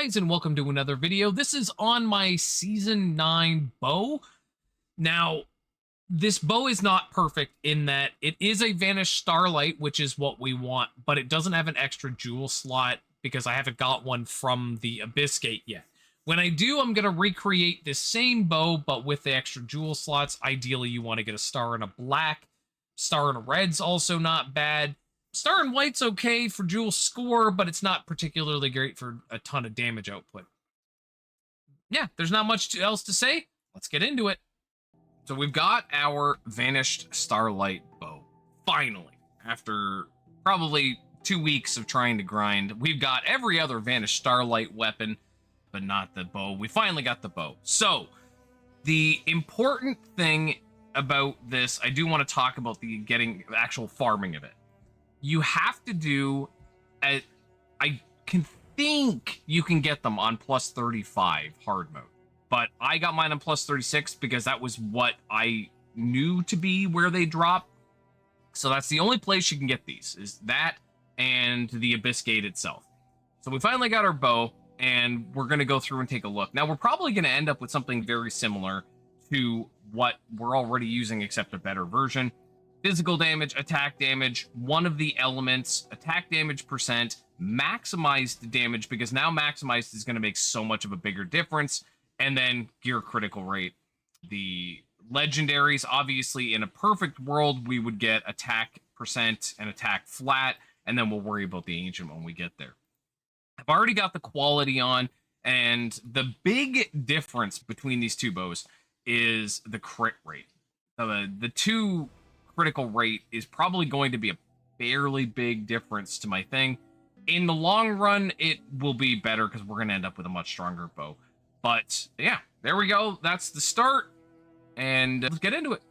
guys, and welcome to another video. This is on my Season 9 bow. Now, this bow is not perfect in that it is a Vanished Starlight, which is what we want, but it doesn't have an extra jewel slot because I haven't got one from the Abyss Gate yet. When I do, I'm going to recreate this same bow, but with the extra jewel slots. Ideally, you want to get a star and a black. Star and a red's also not bad. Star and white's okay for jewel score, but it's not particularly great for a ton of damage output. Yeah, there's not much else to say. Let's get into it. So we've got our Vanished Starlight bow. Finally, after probably 2 weeks of trying to grind, we've got every other Vanished Starlight weapon, but not the bow. We finally got the bow. So the important thing about this, I do want to talk about the actual farming of it. You have to do, I can think you can get them on plus 35 hard mode, but I got mine on plus 36 because that was what I knew to be where they drop. So that's the only place you can get these, is that and the Abyss Gate itself. So we finally got our bow, and we're going to go through and take a look. Now, we're probably going to end up with something very similar to what we're already using, except a better version. Physical damage, attack damage, one of the elements, attack damage percent, maximized damage, because now maximized is going to make so much of a bigger difference, and then gear critical rate. The legendaries, obviously, in a perfect world, we would get attack percent and attack flat, and then we'll worry about the ancient when we get there. I've already got the quality on, and the big difference between these two bows is the crit rate. The two critical rate is probably going to be a fairly big difference to my thing. In the long run, it will be better because we're going to end up with a much stronger bow. But yeah, there we go. That's the start, and let's get into it.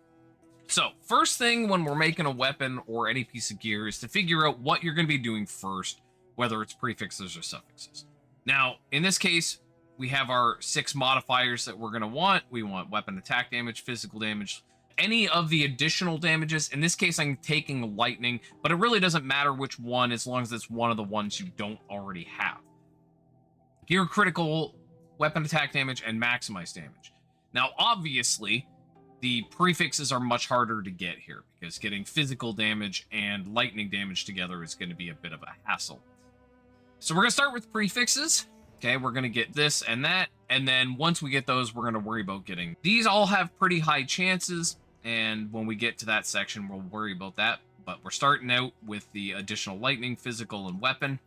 So first thing when we're making a weapon or any piece of gear is to figure out what you're going to be doing first, whether it's prefixes or suffixes. Now, in this case, we have our 6 modifiers that we're going to want. We want weapon attack damage, physical damage, any of the additional damages. In this case, I'm taking lightning, but it really doesn't matter which one as long as it's one of the ones you don't already have. Gear critical, weapon attack damage, and maximize damage. Now, obviously, the prefixes are much harder to get here because getting physical damage and lightning damage together is going to be a bit of a hassle. So we're going to start with prefixes. Okay, we're going to get this and that, and then once we get those, we're going to worry about getting... These all have pretty high chances, and when we get to that section, we'll worry about that. But we're starting out with the additional lightning, physical, and weapon.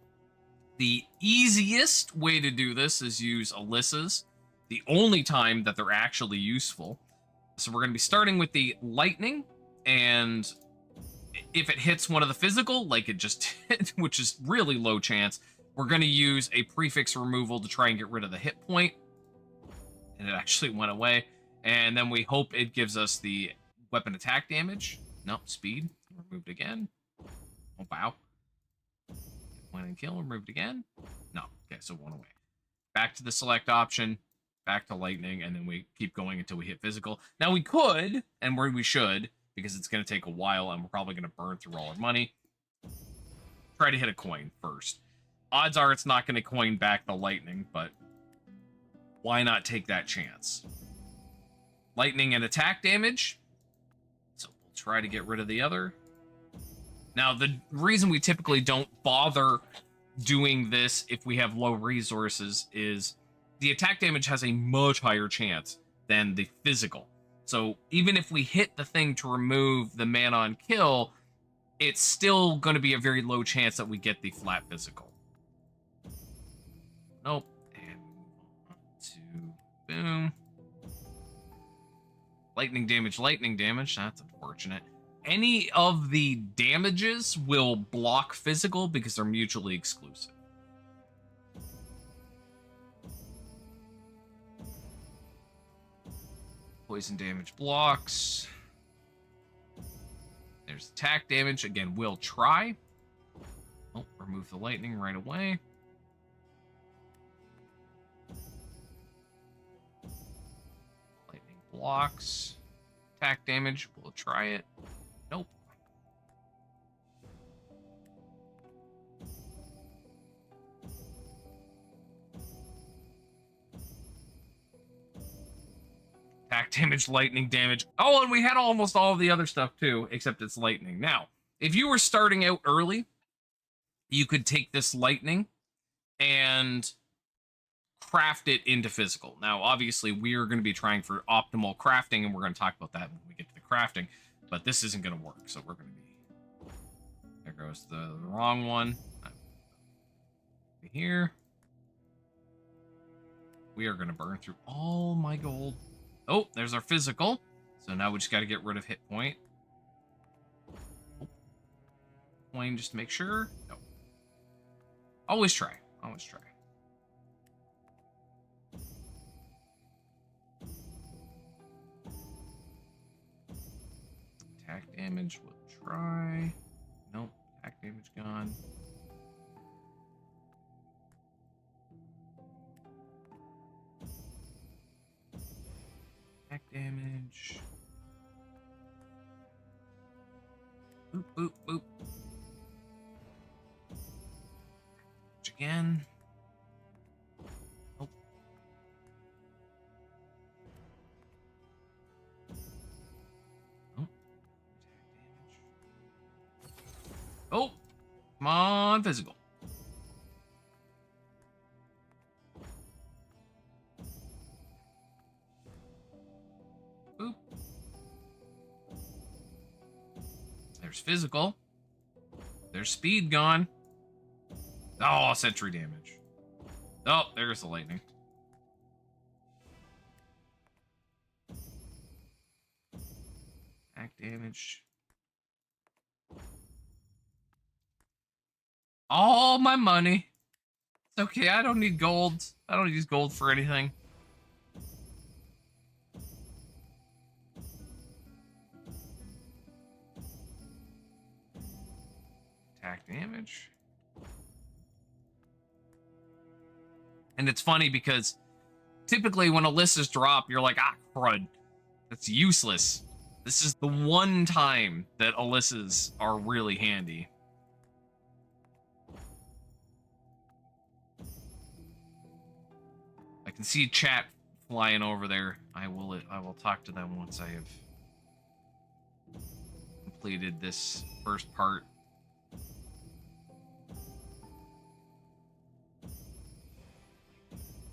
The easiest way to do this is use Alyssa's, the only time that they're actually useful. So we're going to be starting with the lightning, and if it hits one of the physical, like it just hit, which is really low chance, we're going to use a prefix removal to try and get rid of the hit point. And it actually went away. And then we hope it gives us the weapon attack damage. No, speed. Removed again. Oh, wow. Went and kill. Removed again. No. Okay, so one away. Back to the select option. Back to lightning. And then we keep going until we hit physical. Now we could, and we should, because it's going to take a while and we're probably going to burn through all our money, try to hit a coin first. Odds are it's not going to coin back the lightning, but why not take that chance? Lightning and attack damage. So we'll try to get rid of the other. Now, the reason we typically don't bother doing this if we have low resources is the attack damage has a much higher chance than the physical. So even if we hit the thing to remove the mana on kill, it's still going to be a very low chance that we get the flat physical. Nope. And move on to boom. Lightning damage. That's unfortunate. Any of the damages will block physical because they're mutually exclusive. Poison damage blocks. There's attack damage. Again, we'll try. Oh, remove the lightning right away. Lightning blocks. Attack damage. We'll try it. Nope. Attack damage, lightning damage. Oh, and we had almost all of the other stuff too, except it's lightning. Now, if you were starting out early, you could take this lightning and craft it into physical. Now, obviously, we're going to be trying for optimal crafting, and we're going to talk about that when we get to the crafting, but this isn't going to work, so we're going to be... There goes the wrong one. Here. We are going to burn through all my gold. Oh, there's our physical. So now we just got to get rid of hit point. Oh. Point just to make sure. No. Always try. Always try. Attack damage, we'll try. Nope, attack damage gone. Attack damage. Boop, boop, boop. Again. Nope. Nope. Oh, come on, physical. Boop. There's physical. There's speed gone. Oh, sentry damage. Oh, there's the lightning. Attack damage. All my money. It's okay, I don't need gold. I don't use gold for anything. Attack damage. And it's funny because typically when Alyssa's drop, you're like, ah, crud. That's useless. This is the one time that Alyssa's are really handy. I can see chat flying over there. I will talk to them once I have completed this first part.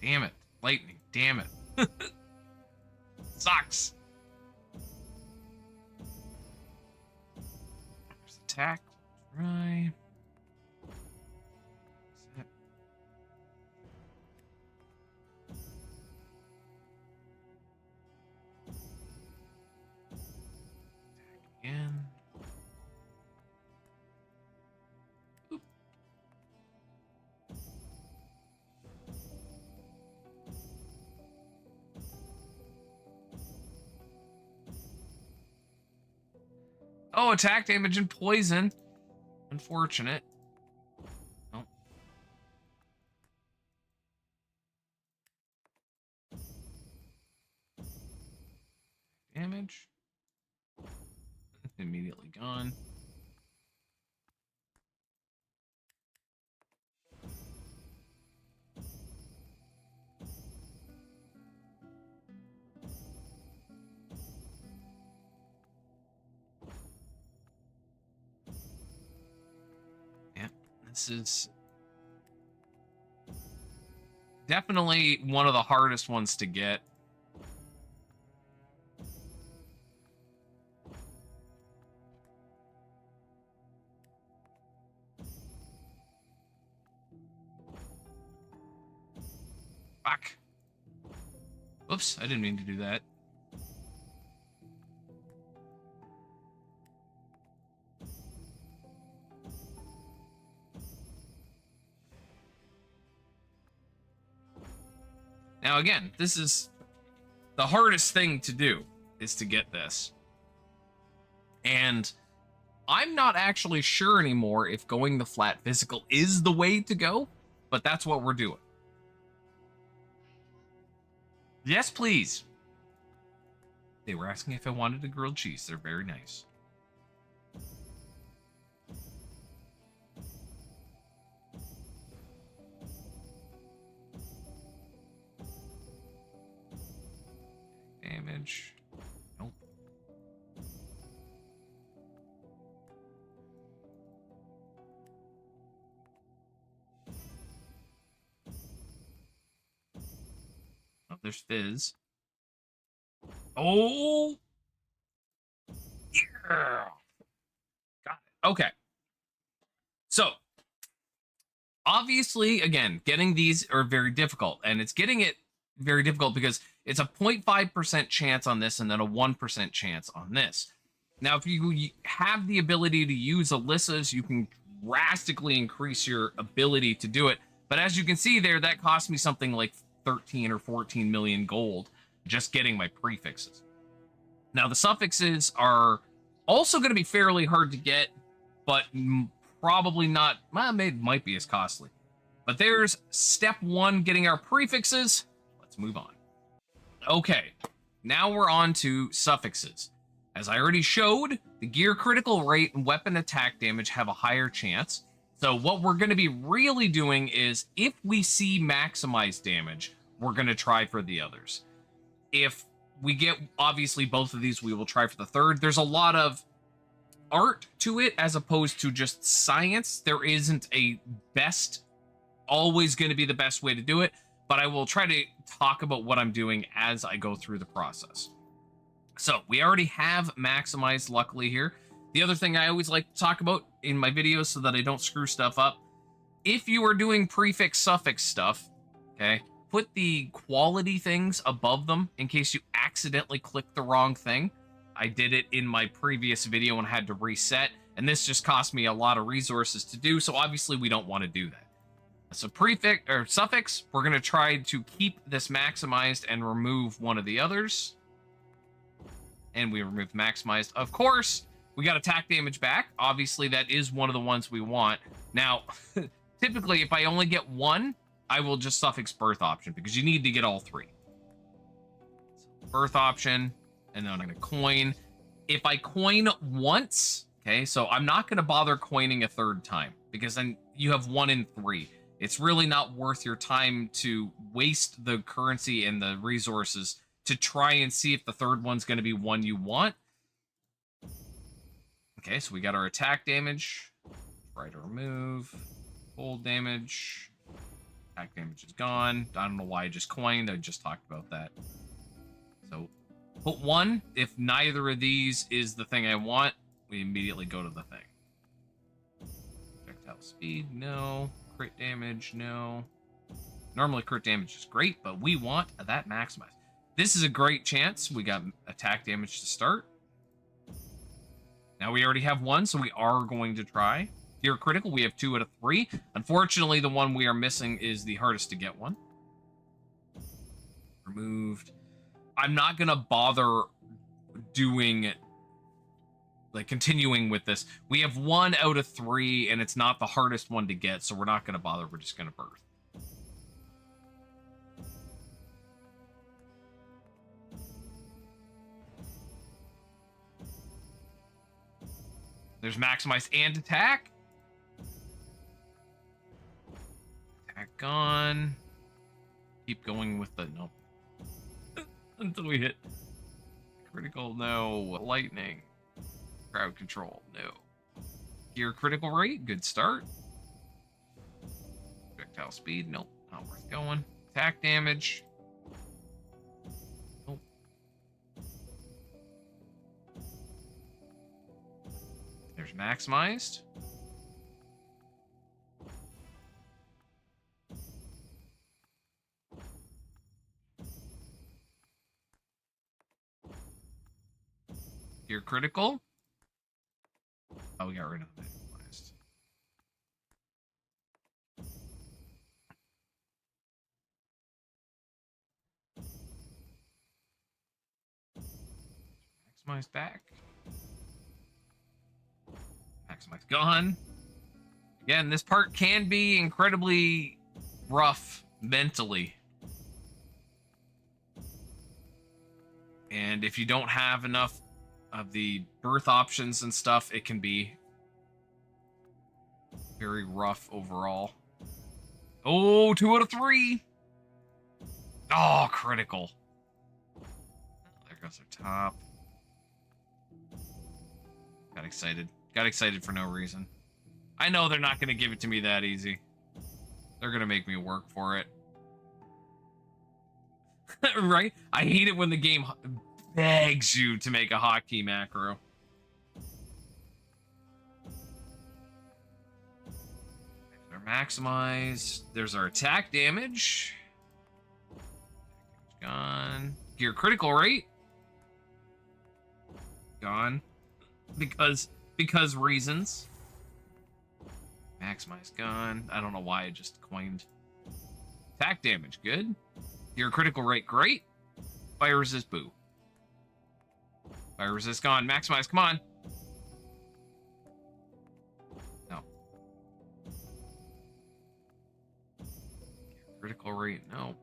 Damn it. Lightning. Damn it. Sucks. There's attack. Try. Set. Attack again. Oop. Oh, attack damage and poison. Unfortunate. Nope. Damage. Immediately gone. This is definitely one of the hardest ones to get. Fuck. Oops, I didn't mean to do that. Now again, this is the hardest thing to do, is to get this. And I'm not actually sure anymore if going the flat physical is the way to go, but that's what we're doing. Yes, please. They were asking if I wanted a grilled cheese. They're very nice. Damage. damage. Nope. Oh, there's Fizz. Oh! Yeah! Got it. Okay. So, obviously, again, getting these are very difficult, and it's getting it very difficult because it's a 0.5% chance on this and then a 1% chance on this. Now, if you have the ability to use Alyssa's, you can drastically increase your ability to do it. But as you can see there, that cost me something like 13 or 14 million gold just getting my prefixes. Now, the suffixes are also going to be fairly hard to get, but probably not, well, might be as costly. But there's step one, getting our prefixes. Let's move on. Okay, now we're on to suffixes. As I already showed, the gear critical rate and weapon attack damage have a higher chance. So what we're going to be really doing is, if we see maximized damage, we're going to try for the others. If we get, obviously, both of these, we will try for the third. There's a lot of art to it as opposed to just science. There isn't a best, always going to be the best way to do it, but I will try to talk about what I'm doing as I go through the process. So we already have maximized, luckily, here. The other thing I always like to talk about in my videos so that I don't screw stuff up, if you are doing prefix suffix stuff, okay, put the quality things above them in case you accidentally click the wrong thing. I did it in my previous video and had to reset, and this just cost me a lot of resources to do, so obviously we don't want to do that. So prefix or suffix, we're going to try to keep this maximized and remove one of the others. And we removed maximized. Of course, we got attack damage back. Obviously, that is one of the ones we want. Now, typically, if I only get one, I will just suffix birth option because you need to get all three. So birth option, and then I'm going to coin. If I coin once, okay, so I'm not going to bother coining a third time because then you have 1 in 3. It's really not worth your time to waste the currency and the resources to try and see if the third one's going to be one you want. Okay, so we got our attack damage. Try to remove. Cold damage. Attack damage is gone. I don't know why I just coined. I just talked about that. So put 1. If neither of these is the thing I want, we immediately go to the thing. Projectile speed, no. Crit damage, no. Normally crit damage is great, but we want that maximized. This is a great chance. We got attack damage to start. Now we already have 1, so we are going to try. Gear critical, we have 2 out of 3. Unfortunately, the one we are missing is the hardest to get one. Removed. I'm not going to bother doing, like, continuing with this. We have 1 out of 3, and it's not the hardest one to get, so we're not going to bother. We're just going to birth. There's maximized and attack. Attack gone. Keep going with the nope. Until we hit critical, no. Lightning. Crowd control, no. Gear critical rate, good start. Projectile speed, nope, not worth going. Attack damage. Nope. There's maximized. Gear critical. Oh, we got rid of the maximized. Maximize back. Maximize gone. Again, this part can be incredibly rough mentally. And if you don't have enough of the birth options and stuff, it can be very rough overall. Oh, 2 out of 3. Oh, critical. There goes our top. Got excited. Got excited for no reason. I know they're not going to give it to me that easy. They're going to make me work for it. Right? I hate it when the game begs you to make a hotkey macro. They're maximized. There's our attack damage. Gone. Gear critical rate. Gone. Because reasons. Maximize gone. I don't know why I just coined. Attack damage, good. Your critical rate, great. Fire resist, boo. Fire resist gone. Maximize, come on. No. Critical rate, no.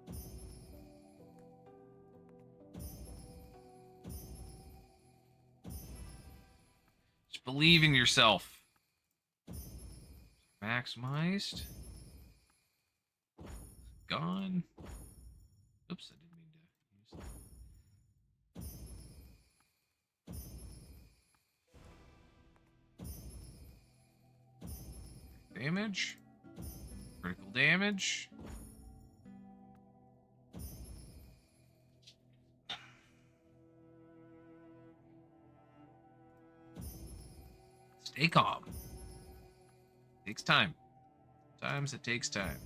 Just believe in yourself. Maximized. Gone. Oops, I didn't mean to use that. Damage. Critical damage. Stay calm. Takes time. Sometimes it takes time.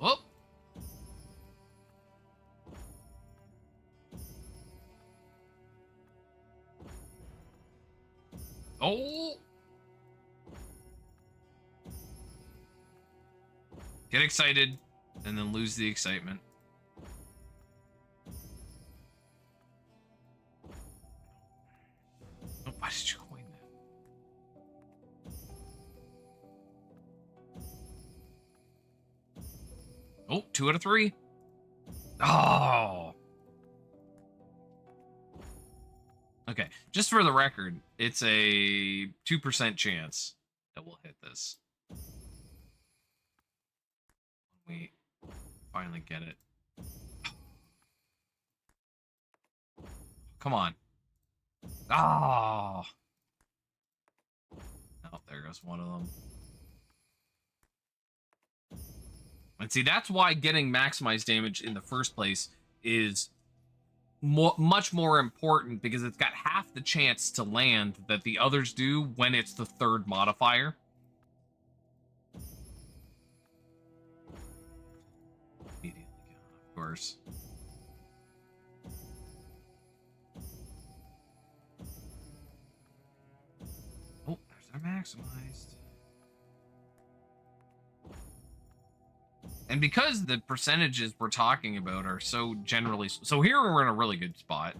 Oh. Oh. Get excited and then lose the excitement. Oh, why did you coin that? Oh, 2 out of 3. Oh. Okay, just for the record, it's a 2% chance that we'll hit this. We finally get it. Come on. Oh. Oh, there goes one of them. And see, that's why getting maximized damage in the first place is much more important, because it's got half the chance to land that the others do when it's the third modifier. Immediately, of course. Oh, there's our maximized. And because the percentages we're talking about are so generally... So here we're in a really good spot.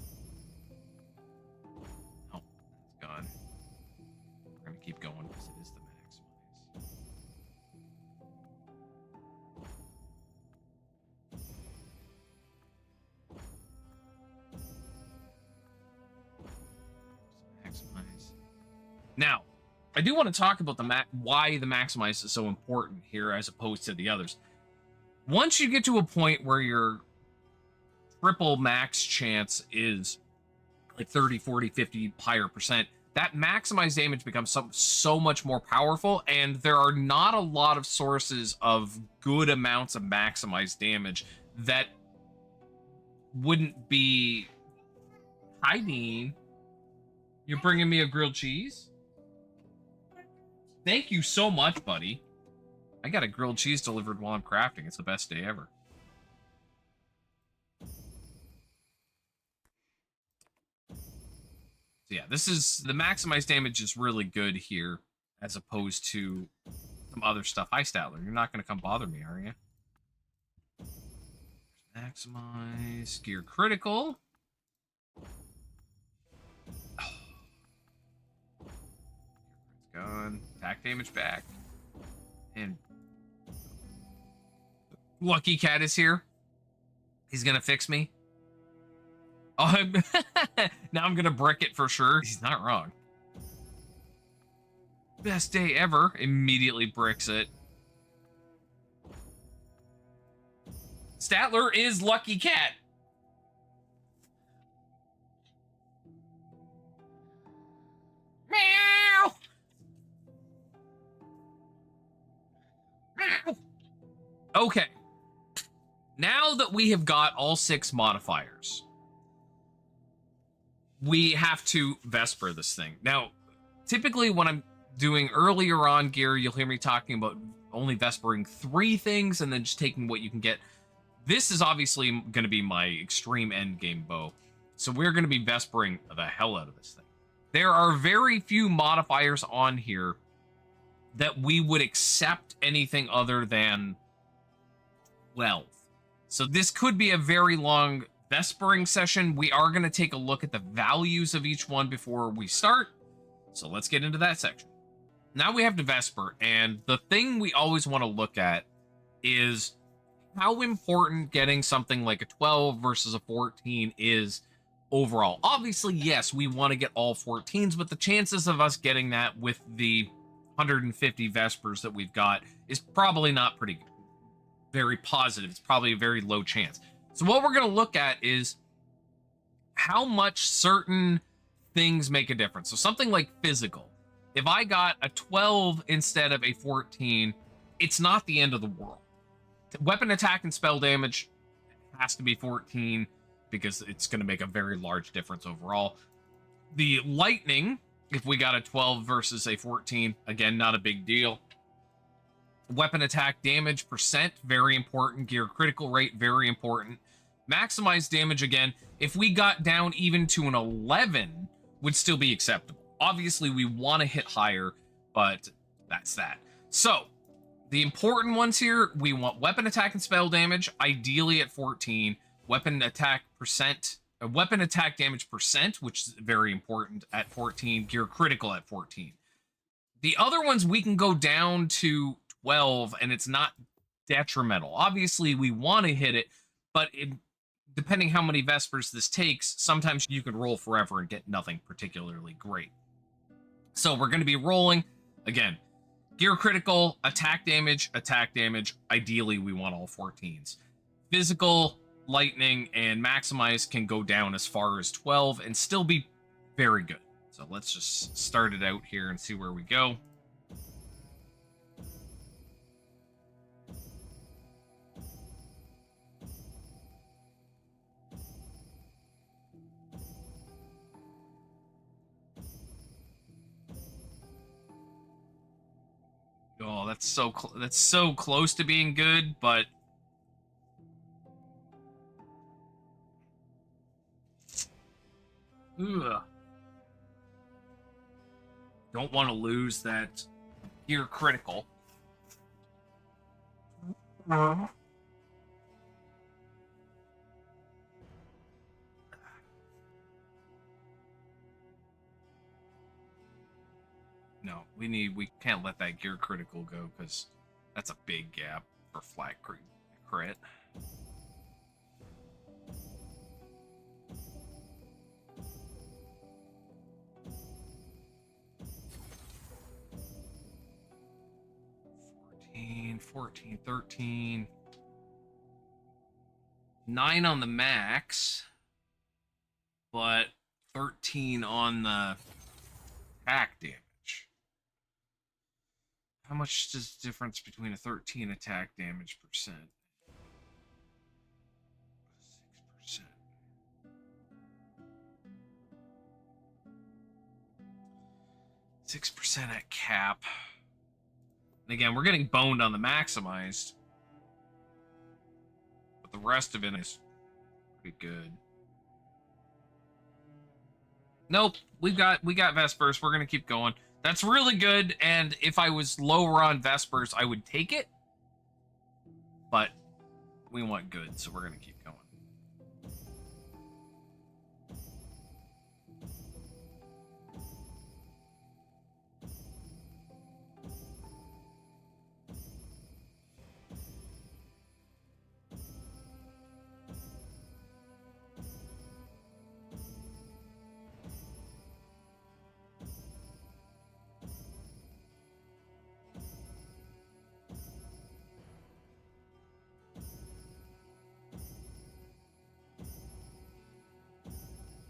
Oh, it's gone. We're going to keep going because it is the maximize. Maximize. Now, I do want to talk about why the maximize is so important here as opposed to the others. Once you get to a point where your triple max chance is like 30, 40, 50 higher percent, that maximized damage becomes so much more powerful, and there are not a lot of sources of good amounts of maximized damage that wouldn't be... Hi, Dean. You're bringing me a grilled cheese? Thank you so much, buddy. I got a grilled cheese delivered while I'm crafting. It's the best day ever. So yeah, this is... The maximized damage is really good here, as opposed to some other stuff. Hi, Statler. You're not going to come bother me, are you? Maximize. Gear critical. on. Attack damage back. And Lucky Cat is here. He's gonna fix me. Oh, now I'm gonna brick it for sure. He's not wrong. Best day ever. Immediately bricks it. Statler is Lucky Cat. Meow. Meow. Okay. Now that we have got all 6 modifiers, we have to Vesper this thing. Now, typically when I'm doing earlier on gear, you'll hear me talking about only Vespering 3 things and then just taking what you can get. This is obviously going to be my extreme end game bow. So we're going to be Vespering the hell out of this thing. There are very few modifiers on here that we would accept anything other than 12. So this could be a very long Vespering session. We are going to take a look at the values of each one before we start. So let's get into that section. Now we have to Vesper, and the thing we always want to look at is how important getting something like a 12 versus a 14 is overall. Obviously, yes, we want to get all 14s, but the chances of us getting that with the 150 Vespers that we've got is probably not pretty good. Very positive. It's probably a very low chance. So what we're going to look at is how much certain things make a difference. So something like physical. If I got a 12 instead of a 14, it's not the end of the world. Weapon attack and spell damage has to be 14 because it's going to make a very large difference overall. The lightning, if we got a 12 versus a 14, again, not a big deal. Weapon attack damage percent, very important. Gear critical rate, very important. Maximize damage, again, if we got down even to an 11, would still be acceptable. Obviously, we want to hit higher, but that's that. So, the important ones here, we want weapon attack and spell damage, ideally at 14. Weapon attack damage percent, which is very important at 14. Gear critical at 14. The other ones we can go down to 12, and it's not detrimental. Obviously, we want to hit it, but depending how many Vespers this takes, sometimes you can roll forever and get nothing particularly great. So we're going to be rolling, again, gear critical, attack damage. Ideally, we want all 14s. Physical, lightning, and maximize can go down as far as 12 and still be very good. So let's just start it out here and see where we go. Oh, that's so close to being good, but ugh. Don't want to lose that gear critical. No, we can't let that gear critical go because that's a big gap for flat crit. $14, 13. 9 on the max, but 13 on the attack damage. How much is the difference between a 13 attack damage percent? 6%. 6% at cap. And again, we're getting boned on the maximized. But the rest of it is pretty good. Nope, we got Vespers. We're gonna keep going. That's really good, and if I was lower on Vespers, I would take it. But we want good, so we're gonna keep going.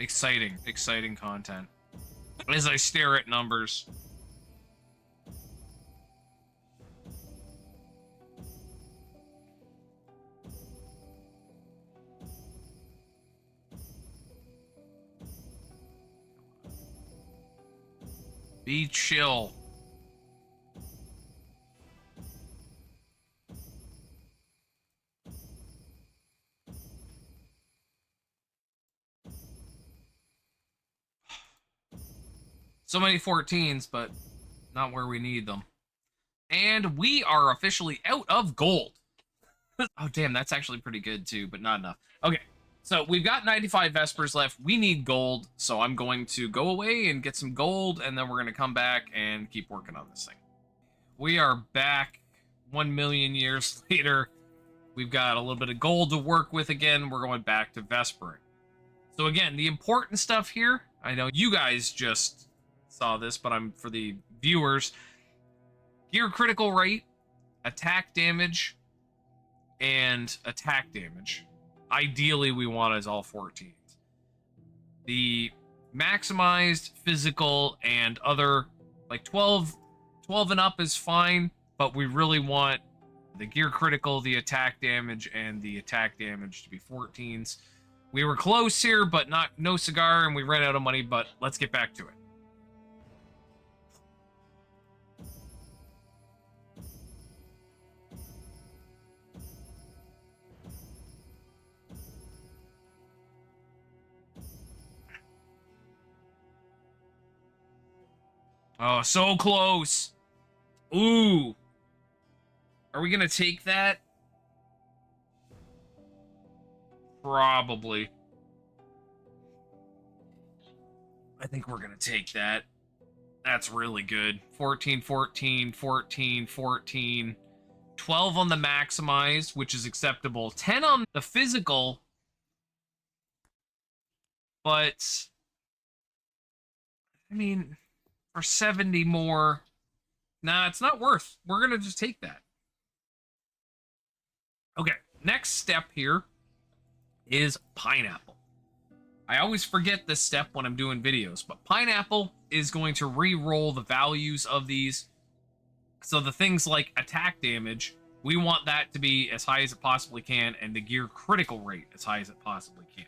Exciting, exciting content. As I stare at numbers. Be chill. So many 14s, but not where we need them. And we are officially out of gold. Oh, damn, that's actually pretty good too, but not enough. Okay, so we've got 95 Vespers left. We need gold, so I'm going to go away and get some gold, and then we're going to come back and keep working on this thing. We are back 1 million years later. We've got a little bit of gold to work with again. We're going back to Vespering. So again, the important stuff here, I know you guys just saw this, but I'm for the viewers. Gear critical rate, attack damage, and attack damage. Ideally, we want as all 14s. The maximized physical and other, like 12 and up is fine, but we really want the gear critical, the attack damage, and the attack damage to be 14s. We were close here, but no cigar, and we ran out of money, but let's get back to it. Oh, so close. Ooh. Are we gonna take that? Probably. I think we're gonna take that. That's really good. 14, 14, 14, 14. 12 on the maximized, which is acceptable. 10 on the physical. But, I mean, for 70 more, nah, it's not worth. We're gonna just take that. Okay, next step here is pineapple. I always forget this step when I'm doing videos, but pineapple is going to re-roll the values of these. So the things like attack damage, we want that to be as high as it possibly can, and the gear critical rate as high as it possibly can.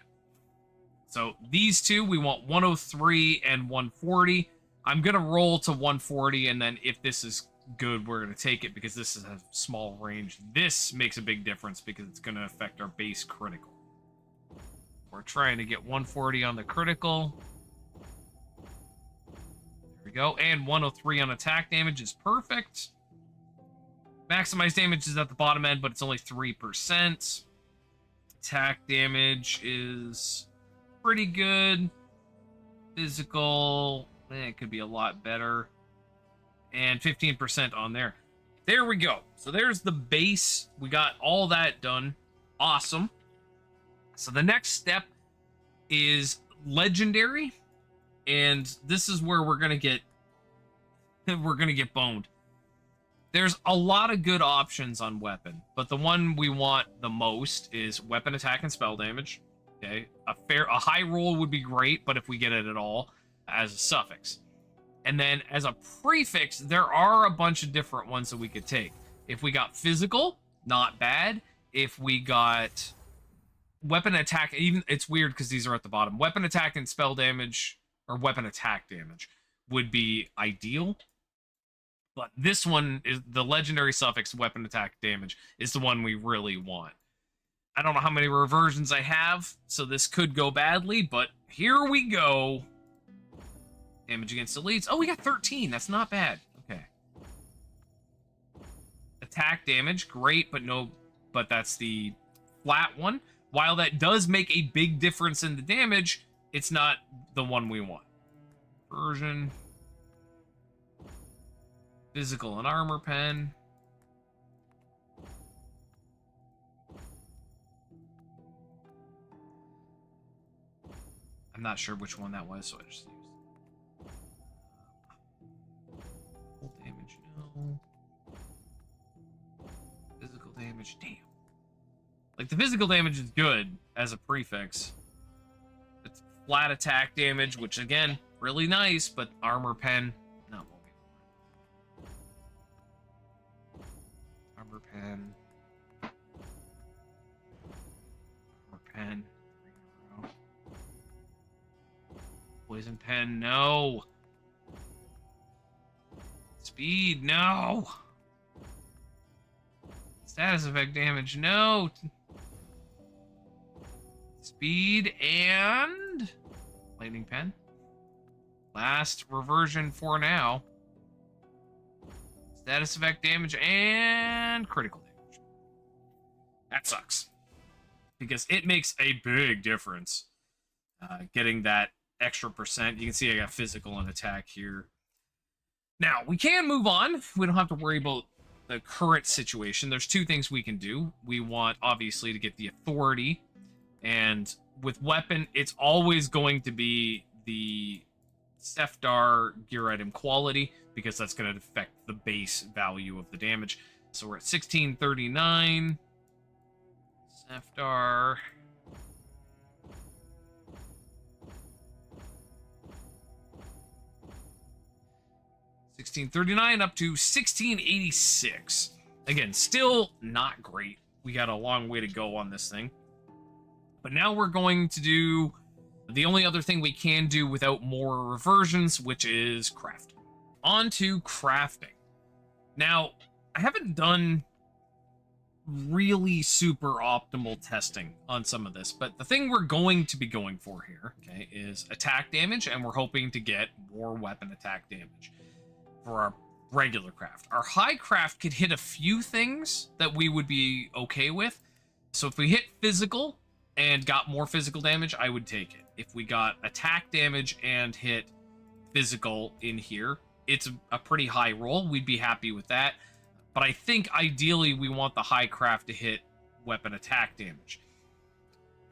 So these two, we want 103 and 140. I'm going to roll to 140, and then if this is good, we're going to take it because this is a small range. This makes a big difference because it's going to affect our base critical. We're trying to get 140 on the critical. There we go. And 103 on attack damage is perfect. Maximized damage is at the bottom end, but it's only 3%. Attack damage is pretty good. Physical, it could be a lot better. And 15% on there. There we go. So there's the base. We got all that done. Awesome. So the next step is legendary, and this is where we're gonna get boned. There's a lot of good options on weapon, but the one we want the most is weapon attack and spell damage. Okay, a high roll would be great, but if we get it at all, as a suffix. And then as a prefix, there are a bunch of different ones that we could take. If we got physical, not bad. If we got weapon attack, even it's weird because these are at the bottom. Weapon attack and spell damage, or weapon attack damage, would be ideal. But this one is the legendary suffix weapon attack damage is the one we really want. I don't know how many reversions I have, so this could go badly, but here we go. Damage against elites. Oh, we got 13. That's not bad. Okay. Attack damage, great, but that's the flat one. While that does make a big difference in the damage, it's not the one we want. Version. Physical and armor pen. I'm not sure which one that was, so I just used full damage, no. Physical damage, damn. Like, the physical damage is good as a prefix. It's flat attack damage, which again, really nice, but armor pen, not what we want. Armor pen. Armor pen. 3 in a row. Poison pen, no. Speed, no. Status effect damage, no. Speed and lightning pen. Last reversion for now. Status effect damage and critical damage. That sucks. Because it makes a big difference. Getting that extra percent. You can see I got physical and attack here. Now, we can move on. We don't have to worry about the current situation. There's two things we can do. We want, obviously, to get the authority. And with weapon, it's always going to be the Sefdar gear item quality, because that's going to affect the base value of the damage. So we're at 1639. Sefdar. $16.39 up to $16.86. Again, still not great. We got a long way to go on this thing. But now we're going to do the only other thing we can do without more reversions, which is crafting. On to crafting. Now, I haven't done really super optimal testing on some of this, but the thing we're going to be going for here, okay, is attack damage, and we're hoping to get more weapon attack damage for our regular craft. Our high craft could hit a few things that we would be okay with. So if we hit physical and got more physical damage, I would take it. If we got attack damage and hit physical in here, it's a pretty high roll. We'd be happy with that. But I think ideally we want the high craft to hit weapon attack damage.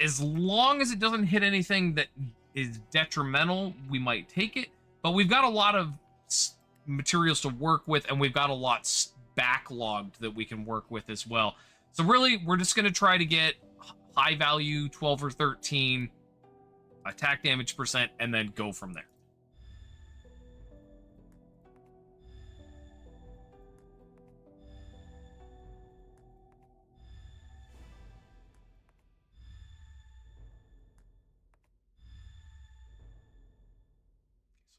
As long as it doesn't hit anything that is detrimental, we might take it. But we've got a lot of materials to work with, and we've got a lot backlogged that we can work with as well. So really, we're just going to try to get high value, 12 or 13 attack damage percent, and then go from there.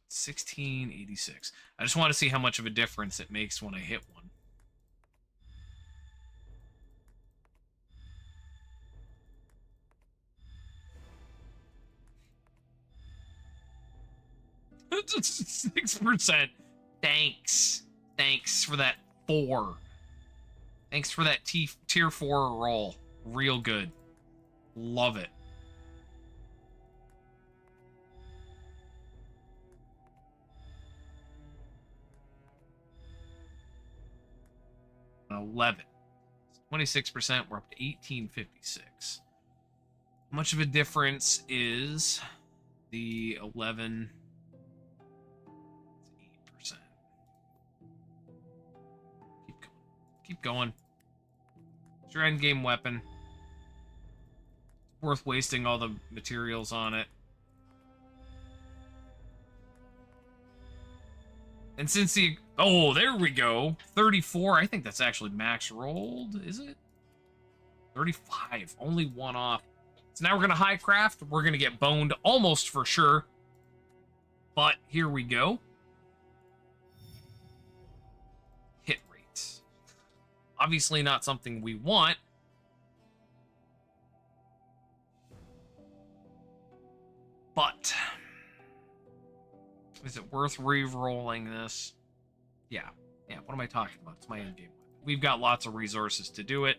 $16.86. I just want to see how much of a difference it makes when I hit one. It's 6%. Thanks. Thanks for that 4. Thanks for that tier 4 roll. Real good. Love it. 11. 26%, we're up to 1856. How much of a difference is the 11? It's 8%. Keep going. Keep going. It's your end game weapon. It's worth wasting all the materials on it. And since the... Oh, there we go. 34. I think that's actually max rolled, is it? 35. Only one off. So now we're going to high craft. We're going to get boned almost for sure. But here we go. Hit rates. Obviously not something we want. But... is it worth re-rolling this? Yeah. Yeah, what am I talking about? It's my endgame weapon. We've got lots of resources to do it.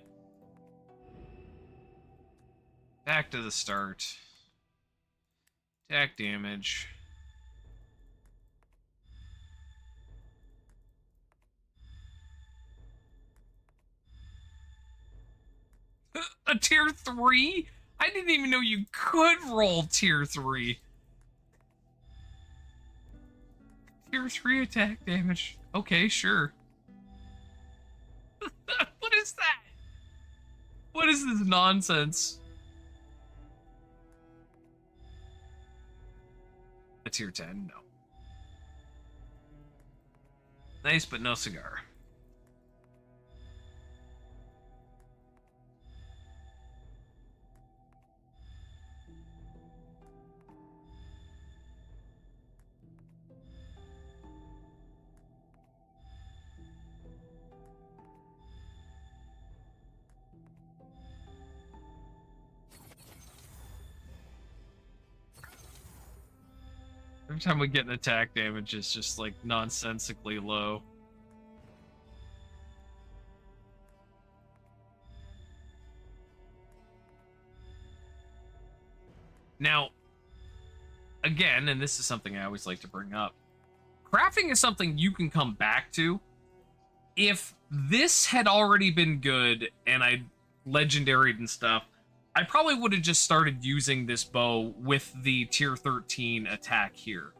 Back to the start. Attack damage. A tier 3? I didn't even know you could roll tier 3. Tier 3 attack damage. Okay, sure. What is that? What is this nonsense? tier 10, no. Nice, but no cigar. Every time we get an attack damage, it's just like nonsensically low. Now, again, and this is something I always like to bring up, crafting is something you can come back to. If this had already been good and I legendaried and stuff, I probably would have just started using this bow with the tier 13 attack here.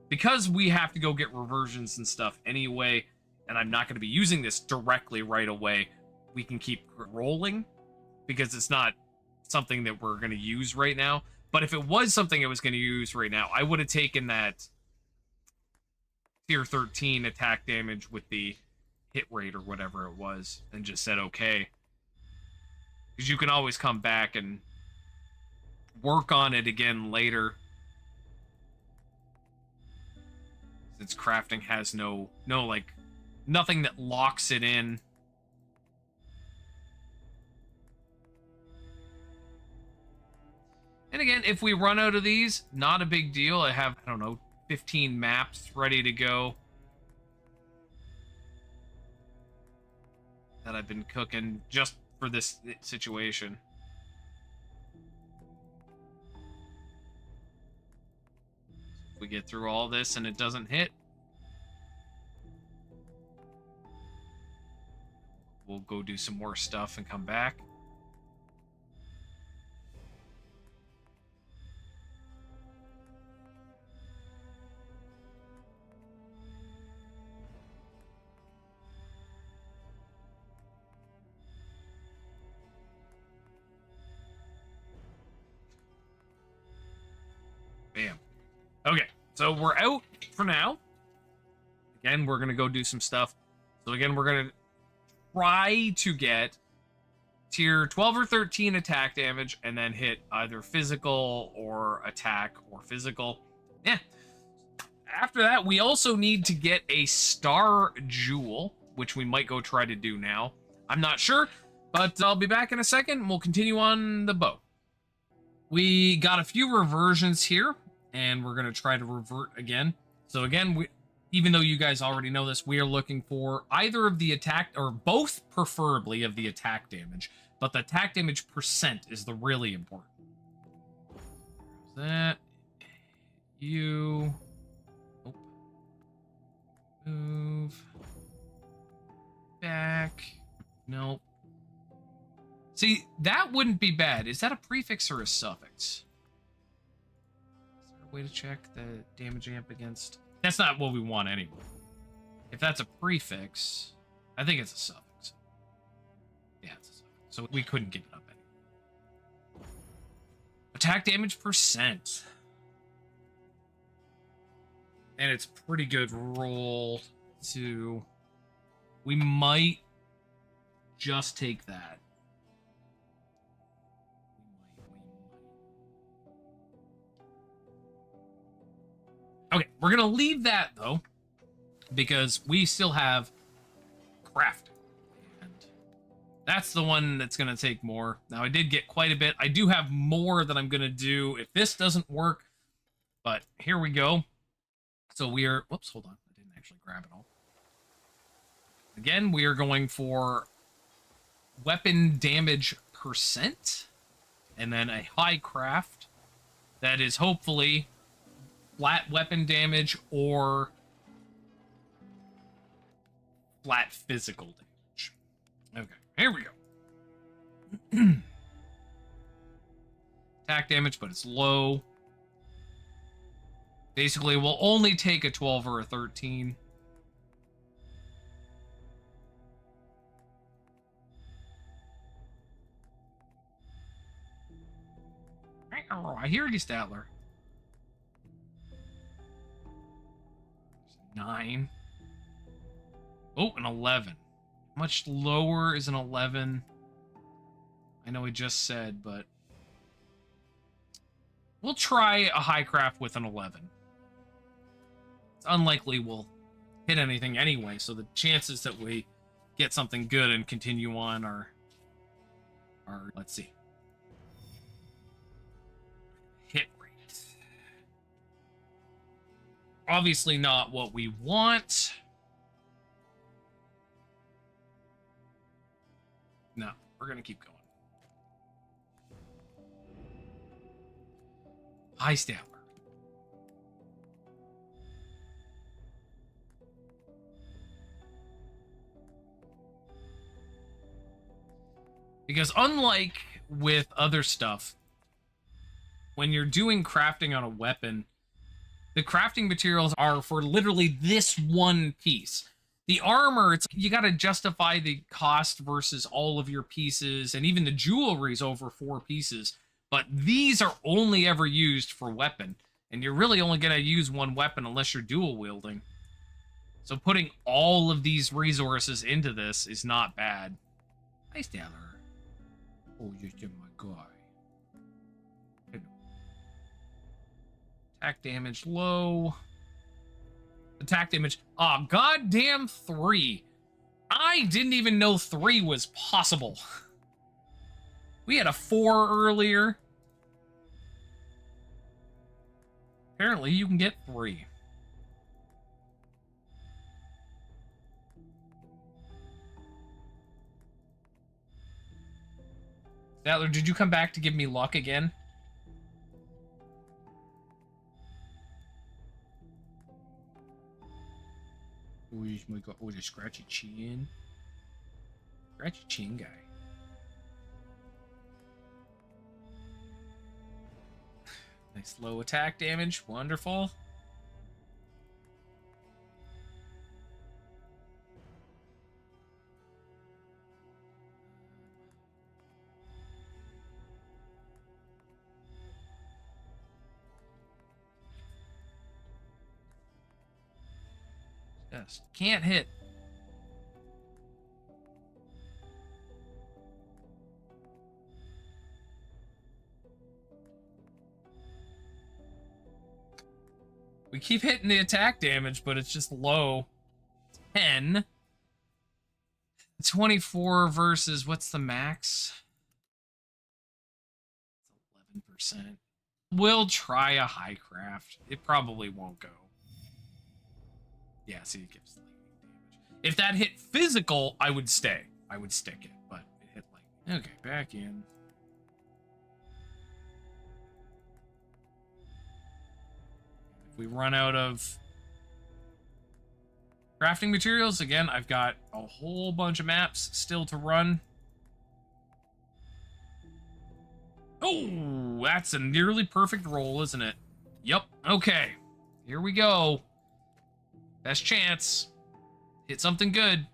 Because we have to go get reversions and stuff anyway, and I'm not going to be using this directly right away, we can keep rolling because it's not something that we're going to use right now. But if it was something I was going to use right now, I would have taken that tier 13 attack damage with the hit rate or whatever it was and just said okay. Because you can always come back and work on it again later. Since crafting has no like nothing that locks it in. And again, if we run out of these, not a big deal. I have, I don't know, 15 maps ready to go that I've been cooking just for this situation. If we get through all this and it doesn't hit, we'll go do some more stuff and come back. Bam. Okay, so we're out for now. Again, we're going to go do some stuff. So again, we're going to try to get tier 12 or 13 attack damage and then hit either physical or attack or physical. Yeah. After that, we also need to get a star jewel, which we might go try to do now. I'm not sure, but I'll be back in a second and we'll continue on the bow. We got a few reversions here, and we're going to try to revert again. So again, even though you guys already know this, we are looking for either of the attack, or both preferably of the attack damage, but the attack damage percent is the really important. That. You. Oh. Move. Back. Nope. See, that wouldn't be bad. Is that a prefix or a suffix? Is there a way to check the damage amp against? That's not what we want anyway. If that's a prefix, I think it's a suffix. Yeah, it's a suffix. So we couldn't get it up anyway. Attack damage percent. And it's pretty good roll to... We might just take that. Okay, we're going to leave that, though, because we still have crafting. And that's the one that's going to take more. Now, I did get quite a bit. I do have more that I'm going to do if this doesn't work, but here we go. So we are... Whoops, hold on. I didn't actually grab it all. Again, we are going for weapon damage percent, and then a high craft that is hopefully... flat weapon damage or flat physical damage. Okay, here we go. Attack damage, but it's low. Basically, we'll only take a 12 or a 13. I hear you, Statler. 9. Oh, an 11. Much lower is an 11? I know we just said, but we'll try a high craft with an 11. It's unlikely we'll hit anything anyway, so the chances that we get something good and continue on are let's see. Hit rate. Obviously not what we want. No, we're gonna keep going. High Stabber. Because unlike with other stuff, when you're doing crafting on a weapon, the crafting materials are for literally this one piece. The armor, you got to justify the cost versus all of your pieces, and even the jewelry is over 4 pieces. But these are only ever used for weapon, and you're really only going to use one weapon unless you're dual wielding. So putting all of these resources into this is not bad. Hi, Stellar. Oh, you're my guy. Attack damage low. Attack damage. Ah, goddamn 3. I didn't even know 3 was possible. We had a 4 earlier. Apparently, you can get 3. Statler, did you come back to give me luck again? Oh, my God. Oh, the scratchy chin. Scratchy chin guy. Nice low attack damage. Wonderful. Yes. Can't hit. We keep hitting the attack damage, but it's just low. 10. 24 versus, what's the max? 11%. We'll try a high craft. It probably won't go. Yeah, see, it gives lightning damage. If that hit physical, I would stay. I would stick it, but it hit lightning. Okay, back in. If we run out of crafting materials, again, I've got a whole bunch of maps still to run. Oh, that's a nearly perfect roll, isn't it? Yep, okay. Here we go. Best chance. Hit something good.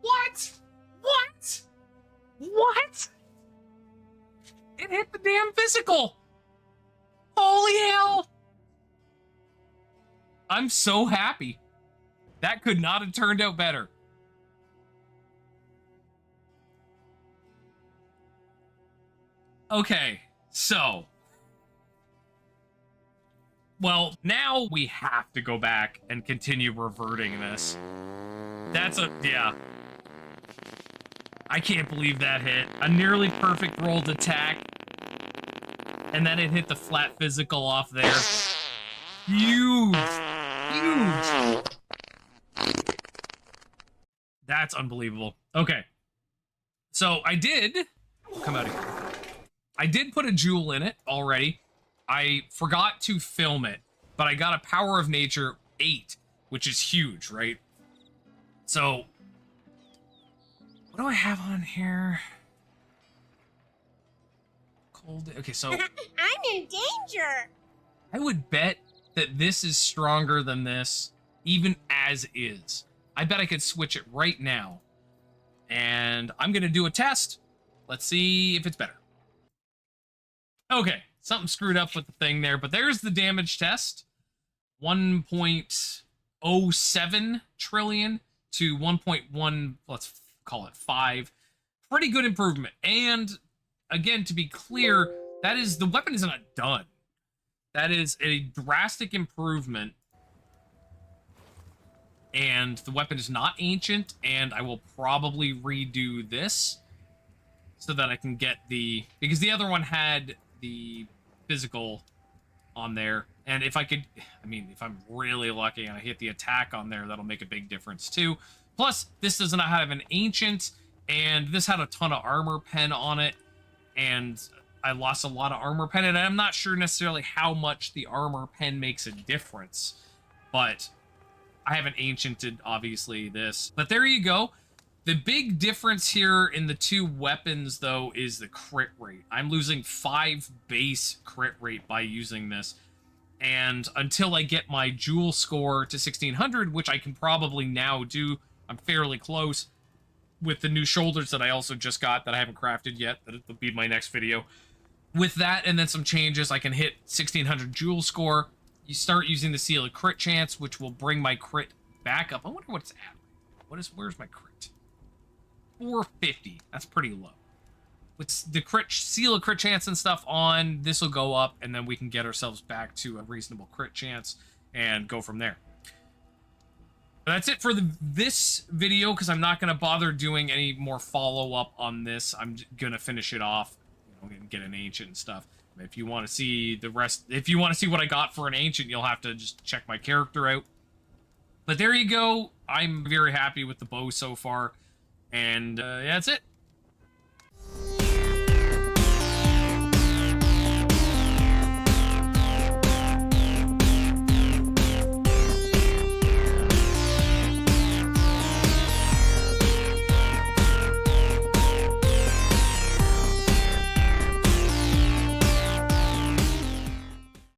What? What? What? It hit the damn physical. Holy hell. I'm so happy. That could not have turned out better. Okay, so. Well, now we have to go back and continue reverting this. Yeah. I can't believe that hit. A nearly perfect rolled attack. And then it hit the flat physical off there. Huge. Huge. That's unbelievable. Okay. So I did. Come out of here. I did put a jewel in it already. I forgot to film it, but I got a Power of Nature 8, which is huge, right? So, what do I have on here? Cold. Okay, so I'm in danger. I would bet that this is stronger than this, even as is. I bet I could switch it right now. And I'm going to do a test. Let's see if it's better. Okay, something screwed up with the thing there, but there's the damage test. 1.07 trillion to 1.1, let's call it 5. Pretty good improvement. And again, to be clear, that is, the weapon is not done. That is a drastic improvement. And the weapon is not ancient, and I will probably redo this so that I can get the, because the other one had the physical on there. And if I could, I mean, if I'm really lucky and I hit the attack on there, that'll make a big difference too. Plus, this does not have an ancient, and this had a ton of armor pen on it, and I lost a lot of armor pen, and I'm not sure necessarily how much the armor pen makes a difference, but I haven't anciented, obviously, this. But there you go. The big difference here in the two weapons, though, is the crit rate. I'm losing 5 base crit rate by using this. And until I get my jewel score to 1600, which I can probably now do, I'm fairly close with the new shoulders that I also just got that I haven't crafted yet. That'll be my next video. With that and then some changes, I can hit 1600 jewel score. You start using the seal of crit chance, which will bring my crit back up. I wonder what it's at. Where's my crit? 450. That's pretty low. With the crit seal of crit chance and stuff on, this will go up, and then we can get ourselves back to a reasonable crit chance and go from there. But that's it for this video, because I'm not going to bother doing any more follow-up on this. I'm going to finish it off, and get an ancient and stuff. If you want to see the rest, if you want to see what I got for an ancient, you'll have to just check my character out. But there you go. I'm very happy with the bow so far. And yeah, that's it.